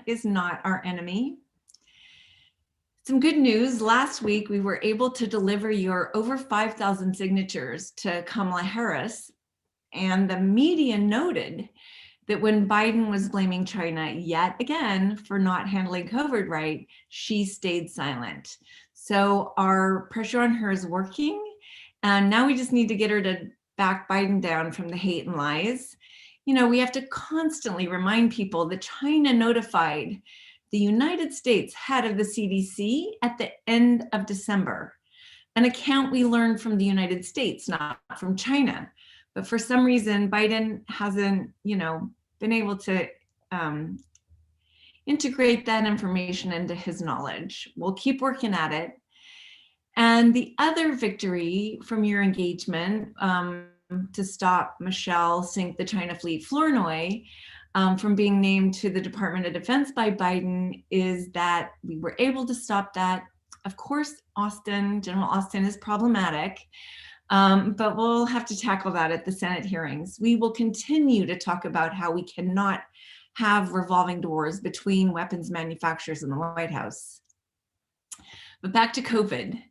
is not our enemy. Some good news, last week we were able to deliver your over 5,000 signatures to Kamala Harris, and the media noted that when Biden was blaming China yet again for not handling COVID right, she stayed silent. So our pressure on her is working, and now we just need to get her to back Biden down from the hate and lies. You know, we have to constantly remind people that China notified the United States head of the CDC at the end of December, an account we learned from the United States, not from China. But for some reason, Biden hasn't, been able to integrate that information into his knowledge. We'll keep working at it. And the other victory from your engagement to stop Michelle sink the China fleet Flournoy from being named to the Department of Defense by Biden is that we were able to stop that. Of course, General Austin is problematic, but we'll have to tackle that at the Senate hearings. We will continue to talk about how we cannot have revolving doors between weapons manufacturers and the White House. But back to COVID.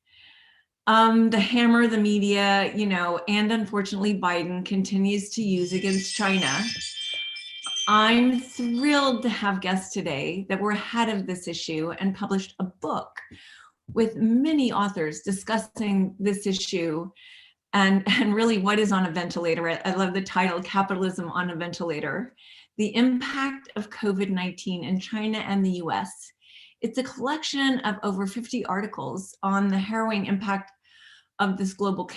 The hammer the media, and unfortunately Biden continues to use against China. I'm thrilled to have guests today that were ahead of this issue and published a book with many authors discussing this issue and really what is on a ventilator. I love the title, Capitalism on a Ventilator, the impact of COVID-19 in China and the US. It's a collection of over 50 articles on the harrowing impact of this global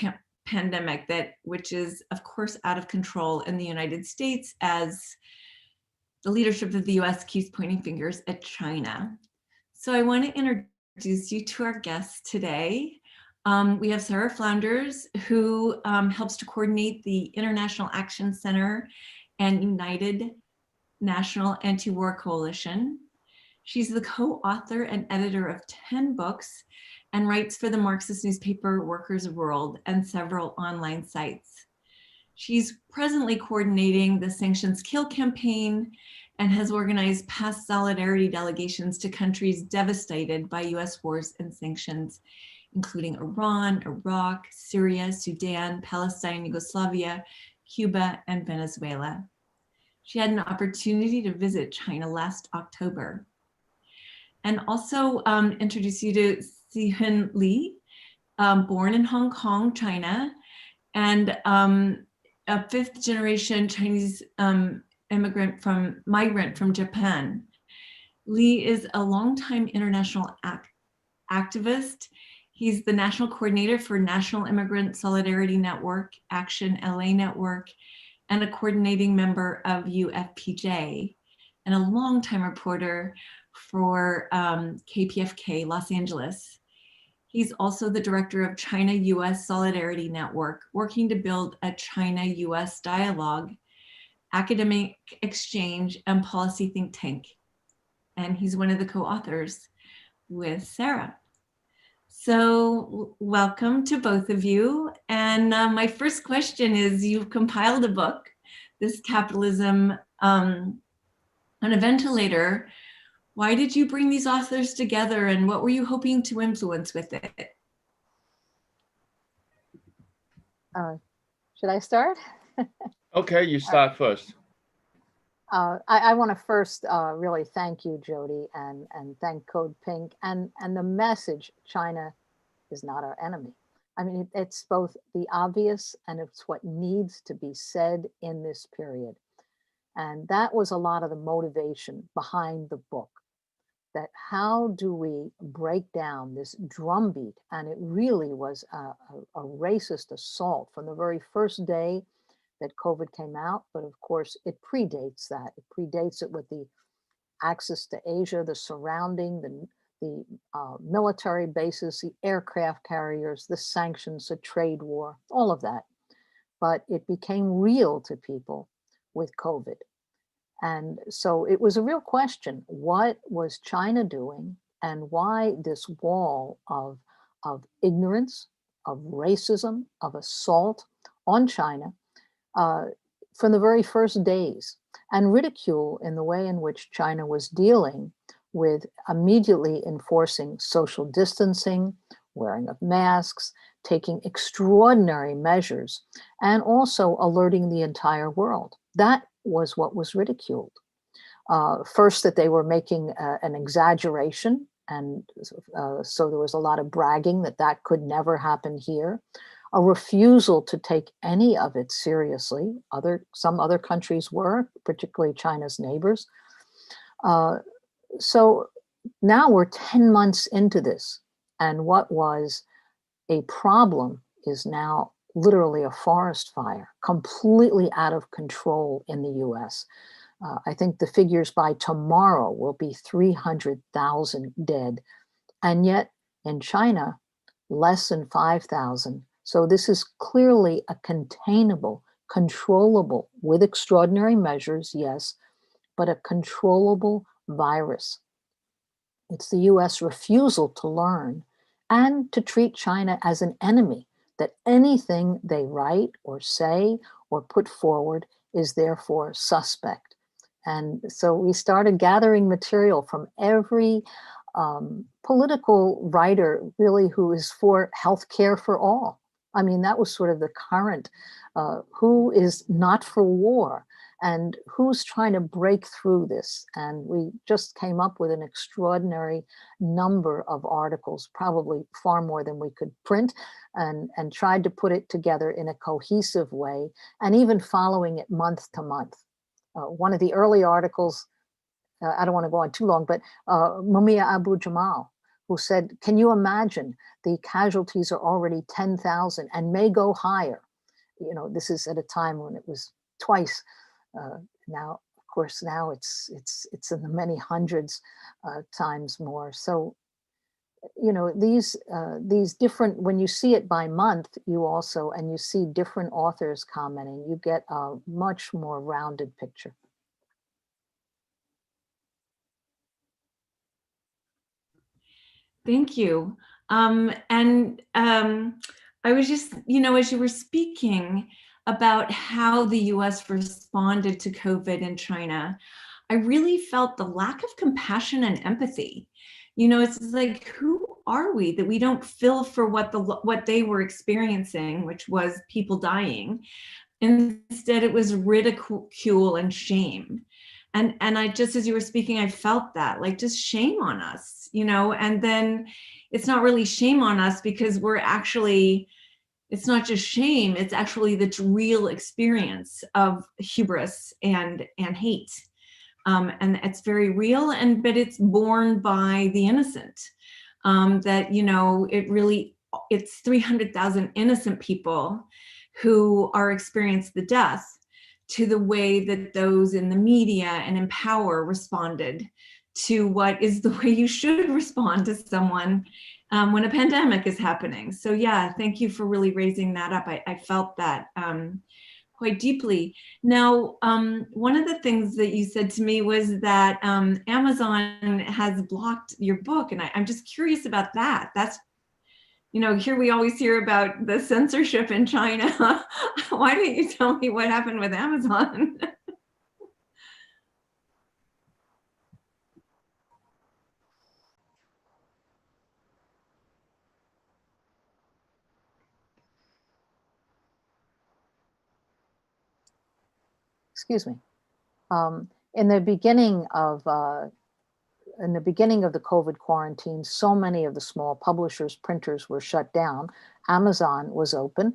pandemic which is of course out of control in the United States as the leadership of the US keeps pointing fingers at China. So I want to introduce you to our guests today. We have Sara Flounders, who helps to coordinate the International Action Center and United National Anti-War Coalition. She's the co-author and editor of 10 books and writes for the Marxist newspaper Workers' World and several online sites. She's presently coordinating the Sanctions Kill campaign and has organized past solidarity delegations to countries devastated by US wars and sanctions, including Iran, Iraq, Syria, Sudan, Palestine, Yugoslavia, Cuba, and Venezuela. She had an opportunity to visit China last October. And also introduce you to Siu Hin Lee, born in Hong Kong, China, and a fifth generation Chinese migrant from Japan. Lee is a longtime international activist. He's the national coordinator for National Immigrant Solidarity Network, Action LA Network, and a coordinating member of UFPJ, and a longtime reporter for KPFK Los Angeles. He's also the director of China U.S. Solidarity Network, working to build a China U.S. dialogue, academic exchange, and policy think tank. And he's one of the co-authors with Sara. So welcome to both of you. And my first question is, you've compiled a book, this Capitalism on a Ventilator. Why did you bring these authors together, and what were you hoping to influence with it? Should I start? Okay, you start first. I want to first really thank you, Jodie, and thank CODEPINK and the message, China is not our enemy. I mean, it's both the obvious and it's what needs to be said in this period. And that was a lot of the motivation behind the book, that how do we break down this drumbeat? And it really was a racist assault from the very first day that COVID came out. But of course, it predates that. It predates it with the access to Asia, the surrounding, the military bases, the aircraft carriers, the sanctions, the trade war, all of that. But it became real to people with COVID. And so it was a real question, what was China doing and why this wall of ignorance, of racism, of assault on China from the very first days. and ridicule in the way in which China was dealing with immediately enforcing social distancing, wearing of masks, taking extraordinary measures, and also alerting the entire world. That was what was ridiculed. First, that they were making an exaggeration, and so there was a lot of bragging that that could never happen here. A refusal to take any of it seriously. Some other countries were, particularly China's neighbors. So now we're 10 months into this, and what was a problem is now literally a forest fire, completely out of control in the US. I think the figures by tomorrow will be 300,000 dead. And yet in China, less than 5,000. So this is clearly a containable, controllable, with extraordinary measures, yes, but a controllable virus. It's the US refusal to learn and to treat China as an enemy, that anything they write or say or put forward is therefore suspect. And so we started gathering material from every political writer really who is for healthcare for all. I mean, that was sort of the current, who is not for war and who's trying to break through this. And we just came up with an extraordinary number of articles, probably far more than we could print, and tried to put it together in a cohesive way, and even following it month to month. One of the early articles, I don't want to go on too long, but Mumia Abu Jamal, who said, can you imagine the casualties are already 10,000 and may go higher? You know, this is at a time when it was twice. Now, of course, now it's in the many hundreds times more. So, you know, these different, when you see it by month, you also, and you see different authors commenting, you get a much more rounded picture. Thank you. I was just, you know, as you were speaking about how the US responded to COVID in China, I really felt the lack of compassion and empathy. You know, it's like, who are we that we don't feel for what they were experiencing, which was people dying. Instead, it was ridicule and shame. And I just, as you were speaking, I felt that, like, just shame on us, you know. And then it's not really shame on us, because we're actually, it's not just shame, it's actually the real experience of hubris and hate. And it's very real, but it's borne by the innocent. That, you know, it's 300,000 innocent people who are experienced the death, to the way that those in the media and in power responded to what is the way you should respond to someone when a pandemic is happening. So yeah, thank you for really raising that up. I felt that quite deeply. Now, one of the things that you said to me was that Amazon has blocked your book, and I'm just curious about that. That's, you know, here we always hear about the censorship in China. Why don't you tell me what happened with Amazon? Excuse me. In the beginning of the COVID quarantine, so many of the small publishers, printers were shut down. Amazon was open,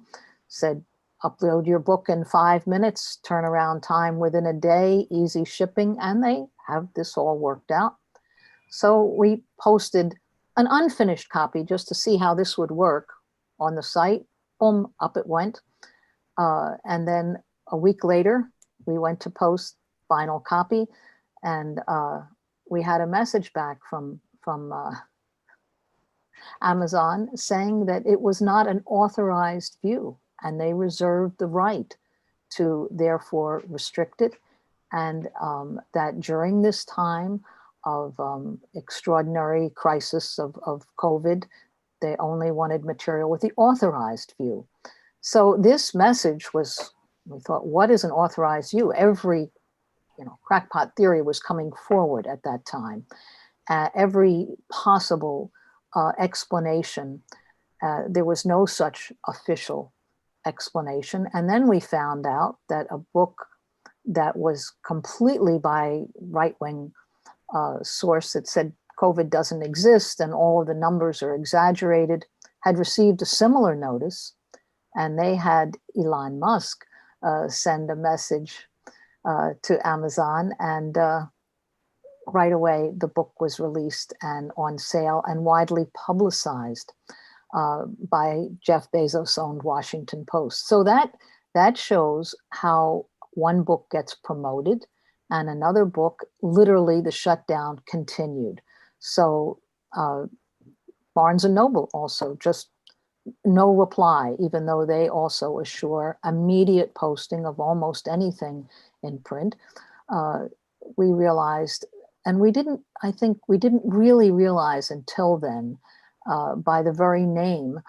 said, upload your book in 5 minutes, turnaround time within a day, easy shipping, and they have this all worked out. So we posted an unfinished copy just to see how this would work on the site. Boom, up it went. And then a week later, we went to post final copy, and we had a message back from Amazon saying that it was not an authorized view, and they reserved the right to therefore restrict it, and that during this time of extraordinary crisis of COVID, they only wanted material with the authorized view. So this message was, we thought, what is an authorized view? Every crackpot theory was coming forward at that time. Every possible explanation, there was no such official explanation. And then we found out that a book that was completely by right-wing source that said COVID doesn't exist and all of the numbers are exaggerated, had received a similar notice, and they had Elon Musk send a message to Amazon, and right away the book was released and on sale and widely publicized by Jeff Bezos' owned Washington Post. So that shows how one book gets promoted and another book, literally the shutdown continued. So Barnes & Noble also just no reply, even though they also assure immediate posting of almost anything in print. We realized, and I think we didn't really realize until then, by the very name,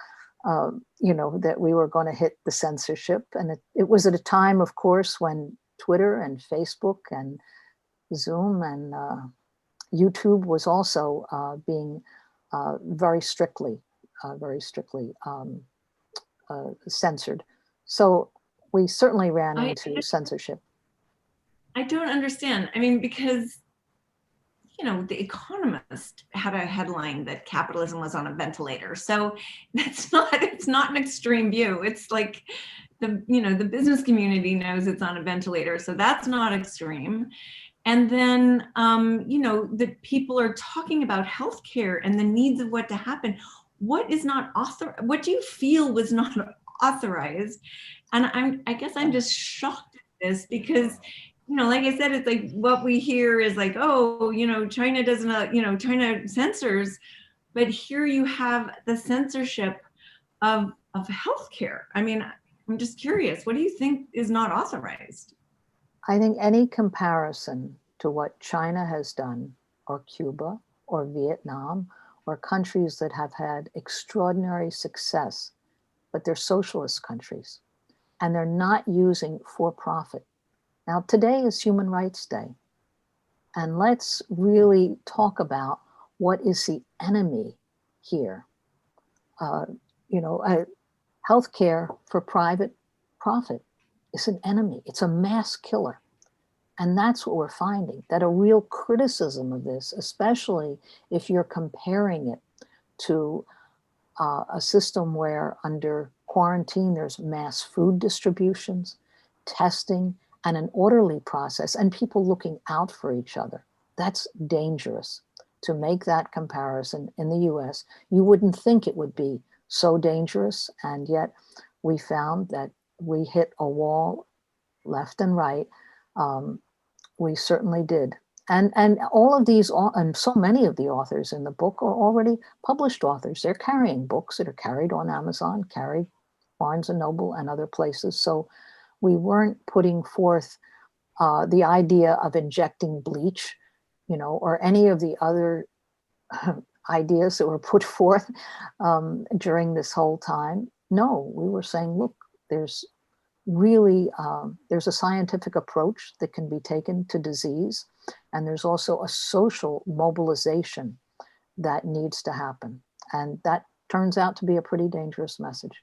that we were going to hit the censorship. And it was at a time, of course, when Twitter and Facebook and Zoom and YouTube was also being very strictly censored. So we certainly ran into censorship. I don't understand. I mean, because The Economist had a headline that capitalism was on a ventilator. So it's not an extreme view. It's like the business community knows it's on a ventilator. So that's not extreme. And then, that people are talking about healthcare and the needs of what to happen. What is not what do you feel was not authorized? And I guess I'm just shocked at this because, like I said, it's like what we hear is like, oh, China doesn't, China censors, but here you have the censorship of healthcare. I mean, I'm just curious, what do you think is not authorized? I think any comparison to what China has done, or Cuba, or Vietnam, or countries that have had extraordinary success, but they're socialist countries, and they're not using for-profit. Now, today is Human Rights Day, and let's really talk about what is the enemy here. Healthcare for private profit is an enemy. It's a mass killer. And that's what we're finding, that a real criticism of this, especially if you're comparing it to a system where under quarantine, there's mass food distributions, testing, and an orderly process, and people looking out for each other. That's dangerous. To make that comparison in the US, you wouldn't think it would be so dangerous, and yet we found that we hit a wall left and right. We certainly did. And all of these, and so many of the authors in the book are already published authors. They're carrying books that are carried on Amazon, carried Barnes & Noble and other places. So we weren't putting forth the idea of injecting bleach, or any of the other ideas that were put forth during this whole time. No, we were saying, look, there's a scientific approach that can be taken to disease, and there's also a social mobilization that needs to happen. And that turns out to be a pretty dangerous message.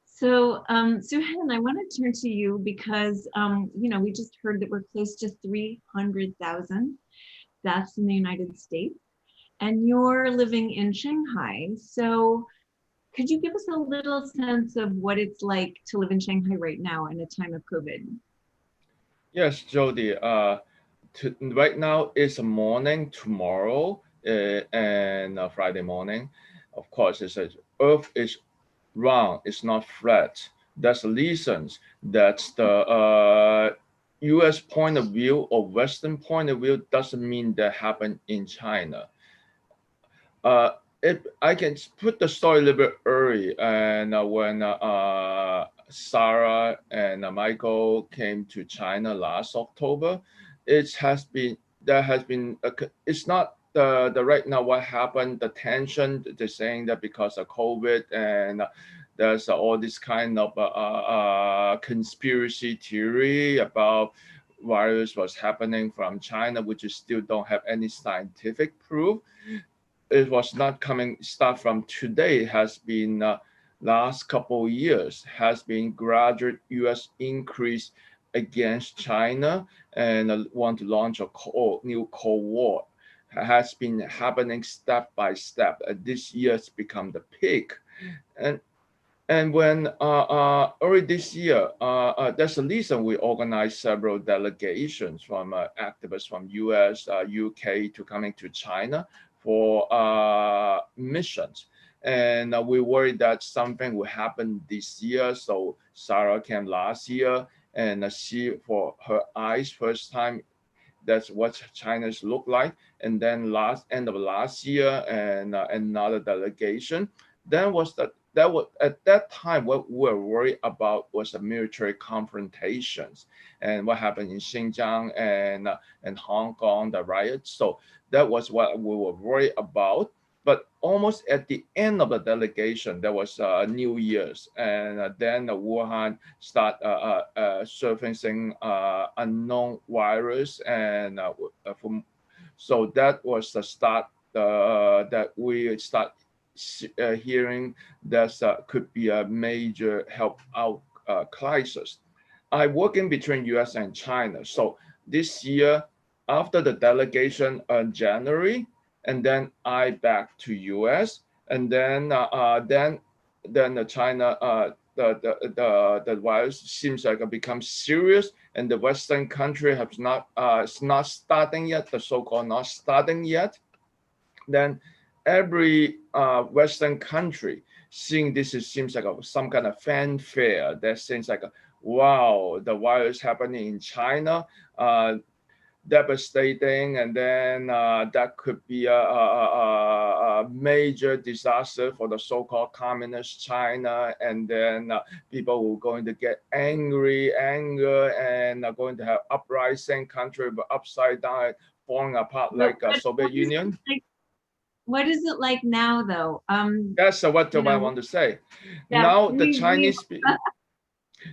So, Siu Hin, I want to turn to you because, we just heard that we're close to 300,000 deaths in the United States, and you're living in Shanghai. So could you give us a little sense of what it's like to live in Shanghai right now in a time of COVID? Yes, Jodie. Right now it's morning, tomorrow, and Friday morning. Of course, Earth is round, it's not flat. That's the reasons that the U.S. point of view or Western point of view doesn't mean that happened in China. I can put the story a little bit early, and when Sara and Michael came to China last October, it's not the right now what happened, the tension. They're saying that because of COVID and there's all this kind of conspiracy theory about virus was happening from China, which is still don't have any scientific proof. It was not coming, start from today, it has been last couple of years, has been gradual US increase against China and want to launch a new Cold War. Has been happening step by step. This year's become the peak. And when early this year, there's a reason we organized several delegations from activists from US, UK to coming to China for missions. And we worried that something will happen this year. So Sara came last year and see for her eyes first time that's what China's look like. And then end of last year and another delegation. Then was that was at that time what we were worried about was the military confrontations and what happened in Xinjiang and Hong Kong, the riots. So that was what we were worried about. But almost at the end of the delegation, there was New Year's, and then Wuhan start surfacing unknown virus, and so that was the start that we start hearing that could be a major help out crisis. I work in between US and China. So this year, after the delegation in January, and then I back to US, and then the China the virus seems like it becomes serious, and the Western country has not it's not starting yet, the so-called not starting yet. Then every Western country seeing this seems like some kind of fanfare that seems like, wow, the virus happening in China, devastating, and then that could be a major disaster for the so-called communist China, and then people will going to get anger, and are going to have uprising, country upside down, falling apart like Soviet Union. What is it like now, though? That's what I want to say. Yeah, now the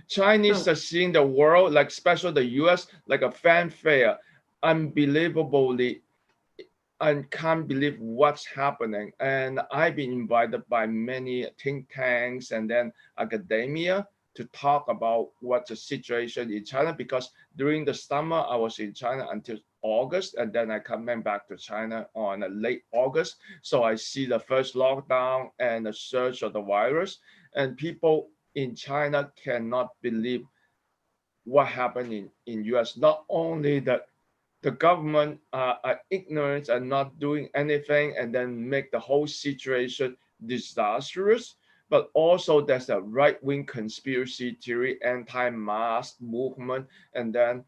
Chinese are seeing the world, like especially the US, like a fanfare. Unbelievably, I can't believe what's happening. And I've been invited by many think tanks and then academia to talk about what's the situation in China, because during the summer I was in China until August, and then I coming back to China on late August. So I see the first lockdown and the surge of the virus, and people in China cannot believe what happened in US. Not only that the government are ignorant and not doing anything, and then make the whole situation disastrous, but also there's a right-wing conspiracy theory, anti-mask movement, and then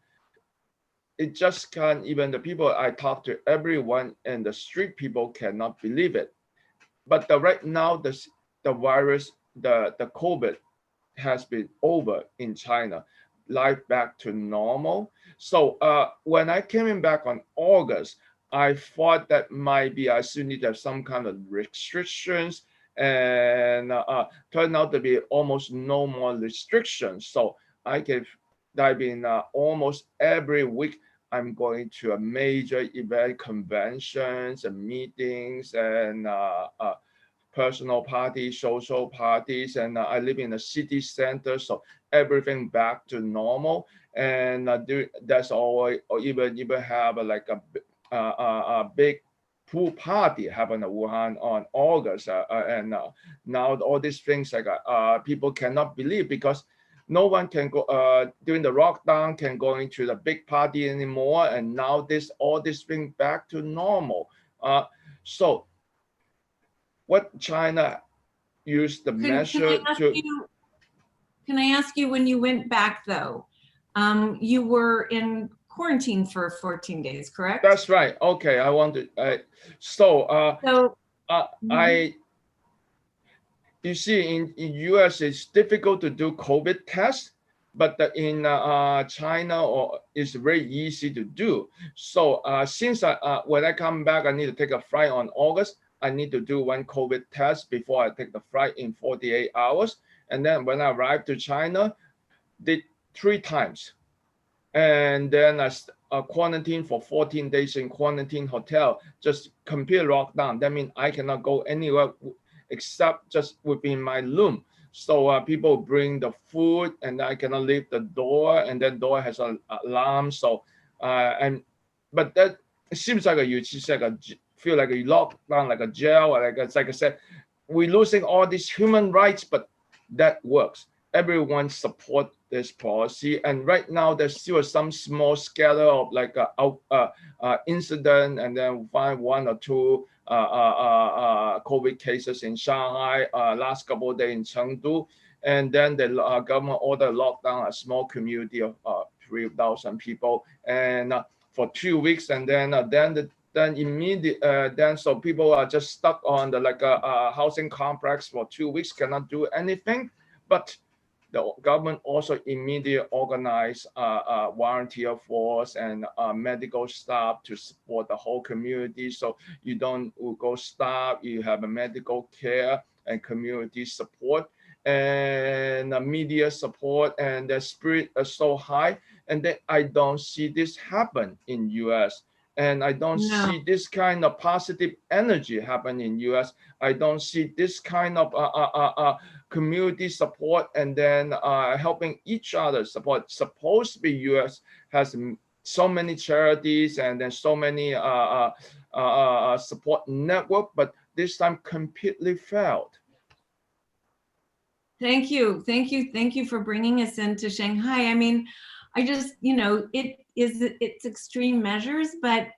it just can't, even the people I talk to, everyone in the street, people cannot believe it. But right now, the virus, the COVID has been over in China, life back to normal. So when I came in back on August, I thought that might be I still need to have some kind of restrictions, and turned out to be almost no more restrictions. So I've been almost every week I'm going to a major event, conventions and meetings, and personal parties, social parties, and I live in a city center, so everything back to normal. And that's always, or even have like a big pool party happened in Wuhan on August, and now all these things like people cannot believe, because no one can go during the lockdown can go into the big party anymore, and now all this thing back to normal. So what China used the measure to. Can I ask you, when you went back though, you were in quarantine for 14 days, correct? That's right. Okay, I want to. You see, in US it's difficult to do COVID tests, but in China it's very easy to do. So since when I come back, I need to take a flight on August. I need to do one COVID test before I take the flight in 48 hours. And then when I arrived to China, did 3 times. and then I quarantine for 14 days in quarantine hotel, just complete lockdown. That means I cannot go anywhere except just within my room. So people bring the food and I cannot leave the door, and then door has an alarm. So but that seems like feel like a lockdown, like a jail, or like I said, we're losing all these human rights, but that works. Everyone support this policy, and right now there's still some small scatter of like incident, and then find one or two COVID cases in Shanghai, last couple of days in Chengdu, and then the government ordered lockdown a small community of 3,000 people, and for 2 weeks, and then so people are just stuck on the housing complex for 2 weeks, cannot do anything. But the government also immediately organized volunteer force and medical staff to support the whole community. So you don't go starve, you have a medical care and community support and media support, and the spirit is so high. And then I don't see this happen in US. And I don't see this kind of positive energy happen in US. I don't see this kind of community support, and then helping each other support. Supposed to be US has so many charities and then so many support network, but this time completely failed. Thank you. Thank you. Thank you for bringing us into Shanghai. I mean, I just, it's extreme measures, but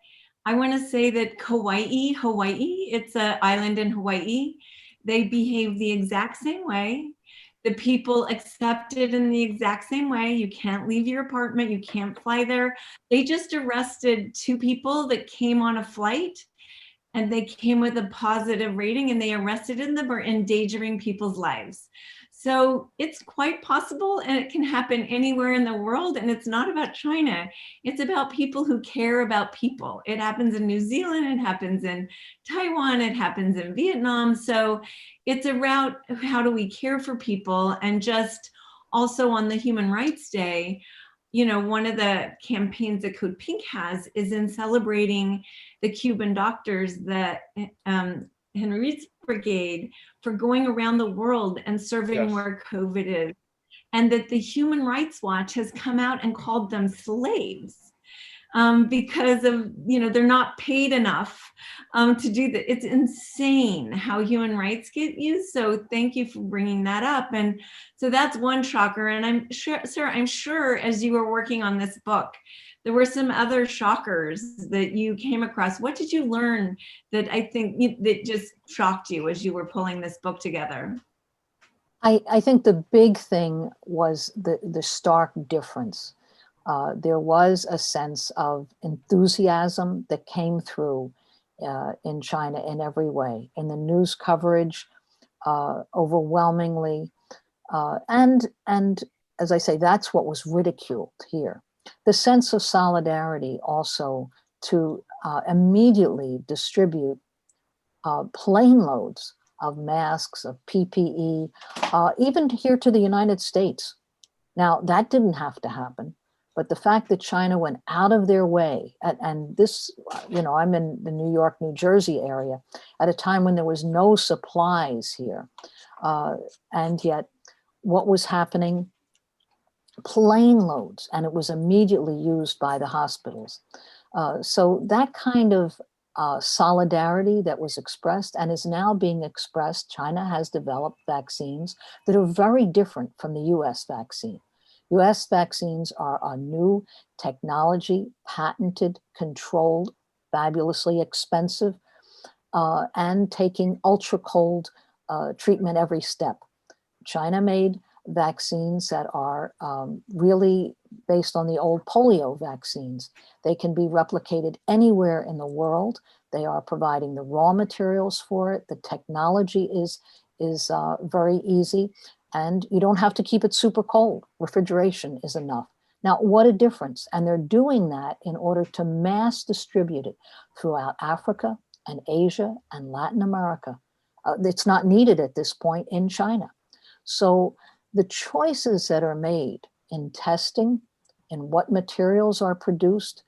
I want to say that Hawaii, it's an island in Hawaii. They behave the exact same way. The people accept it in the exact same way. You can't leave your apartment. You can't fly there. They just arrested 2 people that came on a flight, and they came with a positive rating, and they arrested them for endangering people's lives. So it's quite possible, and it can happen anywhere in the world. And it's not about China. It's about people who care about people. It happens in New Zealand, it happens in Taiwan, it happens in Vietnam. So it's around how do we care for people. And just also on the Human Rights Day, one of the campaigns that CODEPINK has is in celebrating the Cuban doctors that Henry's Brigade for going around the world and serving where COVID is, and that the Human Rights Watch has come out and called them slaves because of, they're not paid enough to do that. It's insane how human rights get used. So thank you for bringing that up. And so that's one shocker. And I'm sure, Sarah, as you were working on this book, there were some other shockers that you came across. What did you learn that I think that just shocked you as you were pulling this book together? I think the big thing was the stark difference. There was a sense of enthusiasm that came through in China in every way, in the news coverage, overwhelmingly. And as I say, that's what was ridiculed here. The sense of solidarity also to immediately distribute plane loads of masks, of PPE, even here to the United States. Now, that didn't have to happen, but the fact that China went out of their way, and this, I'm in the New York, New Jersey area at a time when there was no supplies here. And yet what was happening, plane loads, and it was immediately used by the hospitals. So that kind of solidarity that was expressed and is now being expressed, China has developed vaccines that are very different from the US vaccine. US vaccines are a new technology, patented, controlled, fabulously expensive, and taking ultra cold treatment every step. China made vaccines that are really based on the old polio vaccines. They can be replicated anywhere in the world. They are providing the raw materials for it. The technology is very easy, and you don't have to keep it super cold. Refrigeration is enough. Now, what a difference. And they're doing that in order to mass distribute it throughout Africa and Asia and Latin America. It's not needed at this point in China. So the choices that are made in testing, in what materials are produced.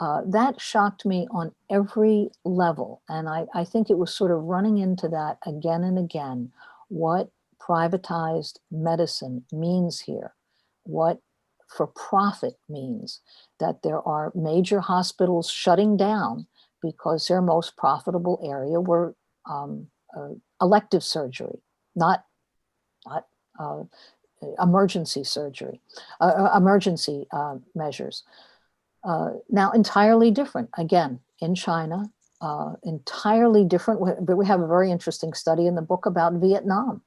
That shocked me on every level. And I think it was sort of running into that again and again, what privatized medicine means here, what for profit means, that there are major hospitals shutting down because their most profitable area were elective surgery, not emergency surgery, emergency measures. Now, entirely different, again, in China, entirely different, but we have a very interesting study in the book about Vietnam,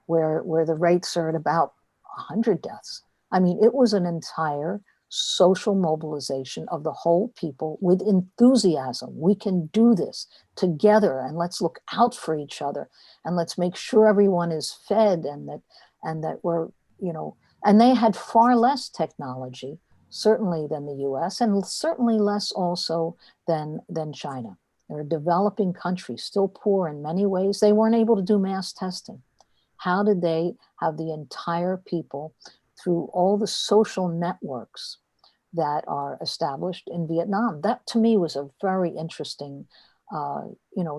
where the rates are at about 100 deaths. I mean, it was an entire social mobilization of the whole people with enthusiasm. We can do this together, and let's look out for each other, and let's make sure everyone is fed, and that we're, you know, and they had far less technology, certainly than the US, and certainly less also than China. They're a developing country, still poor in many ways. They weren't able to do mass testing. How did they have the entire people through all the social networks that are established in Vietnam? That to me was a very interesting,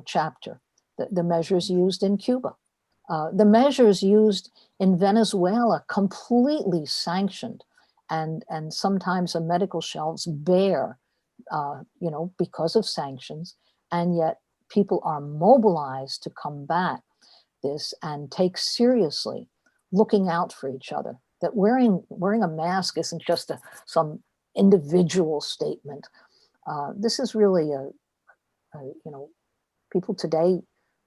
chapter. The measures used in Cuba, the measures used in Venezuela, completely sanctioned, and sometimes the medical shelves bare, because of sanctions, and yet people are mobilized to combat this and take seriously looking out for each other. That wearing a mask isn't just some individual statement. This is really people today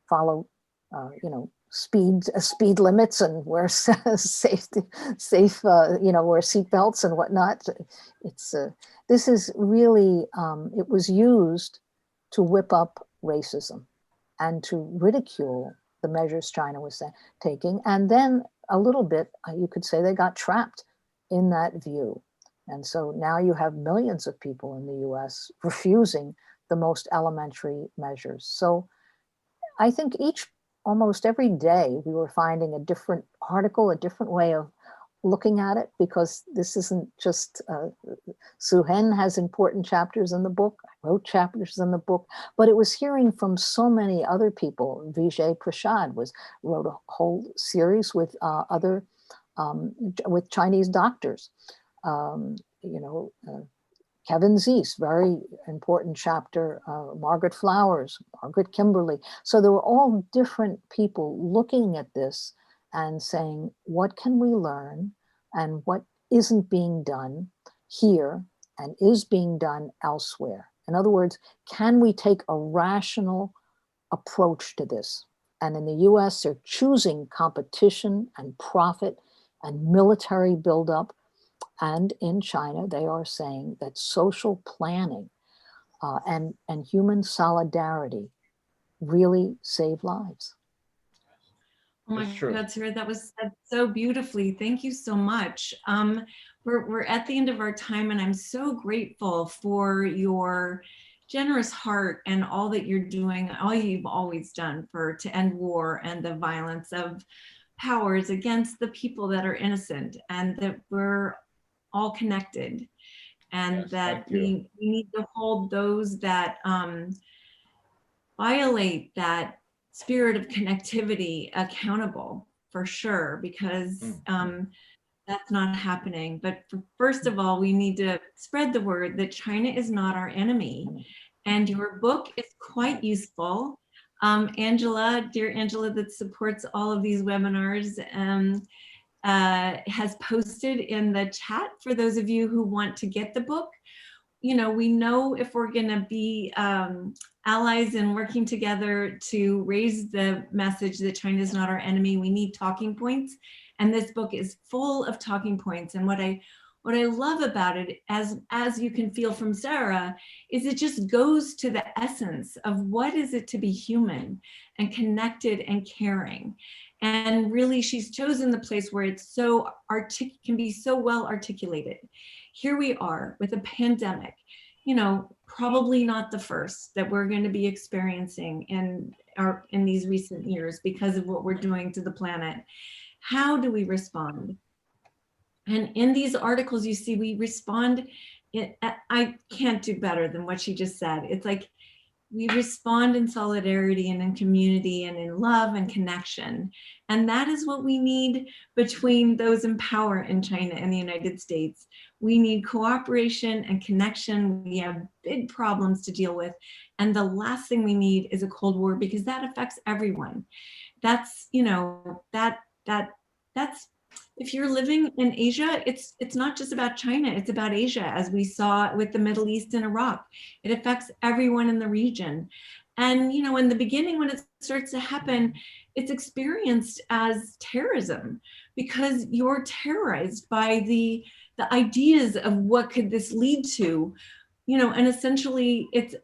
follow, speed limits and wear safe, wear seatbelts and whatnot. This is really, it was used to whip up racism and to ridicule the measures China was taking. And then a little bit, you could say they got trapped in that view. And so now you have millions of people in the US refusing the most elementary measures. So I think almost every day we were finding a different article, a different way of looking at it, because this isn't just, Siu Hin has important chapters in the book, I wrote chapters in the book, but it was hearing from so many other people. Vijay Prishad wrote a whole series with with Chinese doctors. Kevin Zeese, very important chapter, Margaret Flowers, Margaret Kimberley. So there were all different people looking at this and saying, what can we learn and what isn't being done here and is being done elsewhere? In other words, can we take a rational approach to this? And in the US, they're choosing competition and profit and military buildup. And in China, they are saying that social planning and human solidarity really save lives. Oh my God, Sarah, that was said so beautifully. Thank you so much. We're at the end of our time, and I'm so grateful for your generous heart and all that you're doing, all you've always done to end war and the violence of powers against the people that are innocent, and that we're all connected, and yes, that we need to hold those that violate that spirit of connectivity accountable, for sure, because that's not happening. But first of all, we need to spread the word that China is not our enemy. And your book is quite useful. Angela, dear Angela, that supports all of these webinars, has posted in the chat for those of you who want to get the book. We know if we're going to be allies and working together to raise the message that China is not our enemy, we need talking points. And this book is full of talking points. And what I love about it, as you can feel from Sara, is it just goes to the essence of what is it to be human and connected and caring. And really, she's chosen the place where it's can be so well articulated. Here we are with a pandemic, probably not the first that we're going to be experiencing in these recent years because of what we're doing to the planet. How do we respond? And in these articles, you see, we respond. I can't do better than what she just said. It's like we respond in solidarity and in community and in love and connection. And that is what we need between those in power in China and the United States. We need cooperation and connection. We have big problems to deal with. And the last thing we need is a Cold War, because that affects everyone. That's, you know, that's, if you're living in Asia, it's not just about China, it's about Asia, as we saw with the Middle East and Iraq. It affects everyone in the region. And, you know, in the beginning, when it starts to happen, it's experienced as terrorism, because you're terrorized by the ideas of what could this lead to, you know, and essentially it's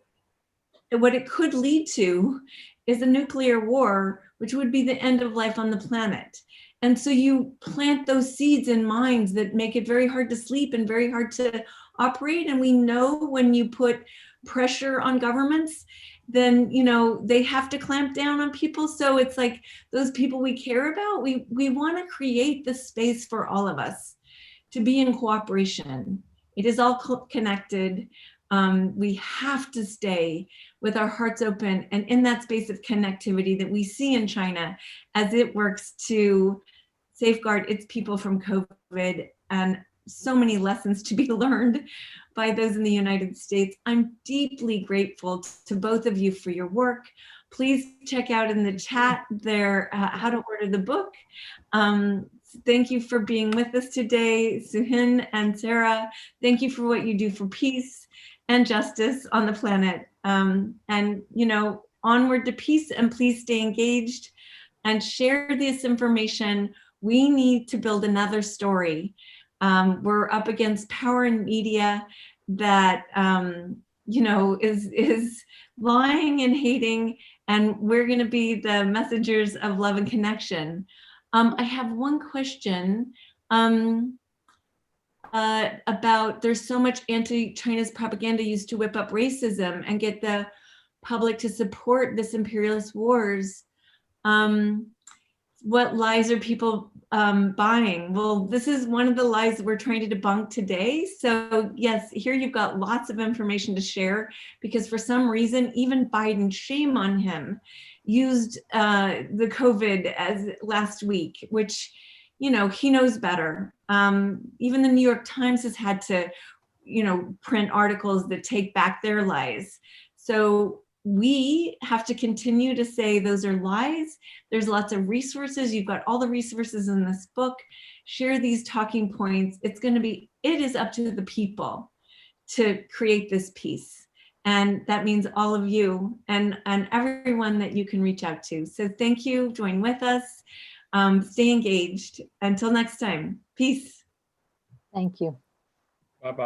what it could lead to is a nuclear war, which would be the end of life on the planet. And so you plant those seeds in minds that make it very hard to sleep and very hard to operate. And we know when you put pressure on governments, then, you know, they have to clamp down on people. So it's like those people we care about, we want to create the space for all of us to be in cooperation. It is all connected. We have to stay with our hearts open and in that space of connectivity that we see in China as it works to safeguard its people from COVID, and so many lessons to be learned by those in the United States. I'm deeply grateful to both of you for your work. Please check out in the chat there how to order the book. Thank you for being with us today, Siu Hin and Sara. Thank you for what you do for peace and justice on the planet. And, you know, onward to peace, and please stay engaged and share this information. We need to build another story. We're up against power and media that, you know, is lying and hating, and we're going to be the messengers of love and connection. I have one question about, there's so much anti-China's propaganda used to whip up racism and get the public to support this imperialist wars. What lies are people buying? Well, this is one of the lies that we're trying to debunk today. So yes, here you've got lots of information to share, because for some reason, even Biden, shame on him, used the COVID as last week, which, you know, he knows better. Even the New York Times has had to, you know, print articles that take back their lies. So we have to continue to say those are lies. There's lots of resources. You've got all the resources in this book. Share these talking points. It is up to the people to create this peace. And that means all of you and everyone that you can reach out to. So thank you, join with us, stay engaged. Until next time, peace. Thank you. Bye-bye.